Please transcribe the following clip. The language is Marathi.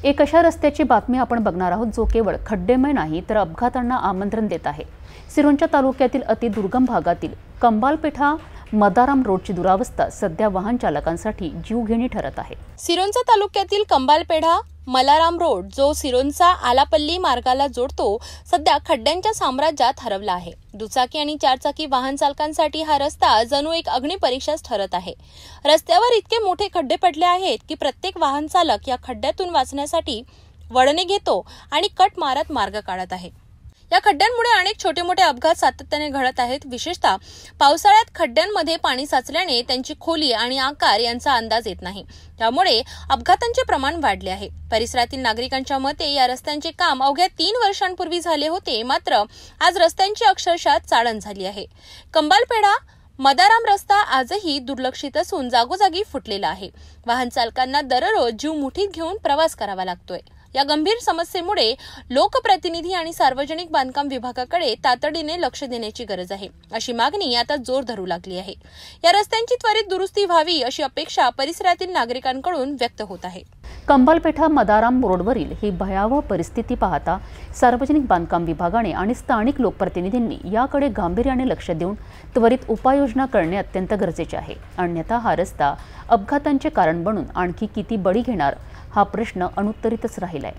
एक अशा रस्त्याची बातमी आपण बघणार आहोत जो केवळ खड्डेमय नाही तर अपघातांना आमंत्रण देत आहे। सिरोंचा तालुक्यातील अतिदुर्गम भागातील कंबालपेठा मदाराम रोडची दुरावस्था सध्या वाहन चालकांसाठी जीवघेणी ठरत आहे। सिरोंचा तालुक्यातील कंबालपेठा मलाराम रोड जो सिरोंचा आलापल्ली मार्गाला जोडतो सध्या खड्ड्यांच्या साम्राज्यात हरवला आहे। दुचाकी आणि चारचाकी वाहन चालकांसाठी हा रस्ता जणू एक अग्निपरीक्षाच ठरत आहे। रस्त्यावर इतके मोठे खड्डे पडले आहेत की प्रत्येक वाहन चालक या खड्ड्यातून वाचण्यासाठी वळणे घेतो आणि कट मारत मार्ग काढत आहे। या खड्ड्यांमुळे अनेक छोटे मोठे अपघात सातत्याने घडत आहेत। विशेषतः पावसाळ्यात खड्ड्यांमध्ये पाणी साचल्याने त्यांची खोली आणि आकार यांचा अंदाज येत नाही, त्यामुळे अपघातांचे प्रमाण वाढले आहे। परिसरातील नागरिकांच्या मते या रस्त्यांचे काम अवघ्या 3 वर्षांपूर्वी झाले होते, मात्र आज रस्त्यांची अक्षरशः चाळण झाली आहे। कंबालपेठा मदाराम रस्ता आजही दुर्लक्षित असून जागोजागी फुटलेला आहे। वाहन चालकांना दररोज जीव मुठीत घेऊन प्रवास करावा लागतोय। या गंभीर समस्येमुळे लोकप्रतिनिधी आणि सार्वजनिक बांधकाम विभागाकडे तातडीने लक्ष देण्याची गरज आहे, अशी मागणी आता जोर धरू लागली आहे। या रस्त्यांची त्वरित दुरुस्ती व्हावी अशी अपेक्षा परिसरातील नागरिकांकडून व्यक्त होत आहे। कंबालपेठा मदाराम रोडवरील ही भयावह परिस्थिती पाहता सार्वजनिक बांधकाम विभागाने आणि स्थानिक लोकप्रतिनिधींनी याकडे गांभीर्याने लक्ष देऊन त्वरित उपाययोजना करणे अत्यंत गरजेचे आहे। अन्यथा हा रस्ता अपघातांचे कारण बनून आणखी किती बळी घेणार हा प्रश्न अनुत्तरितच राहिलाय।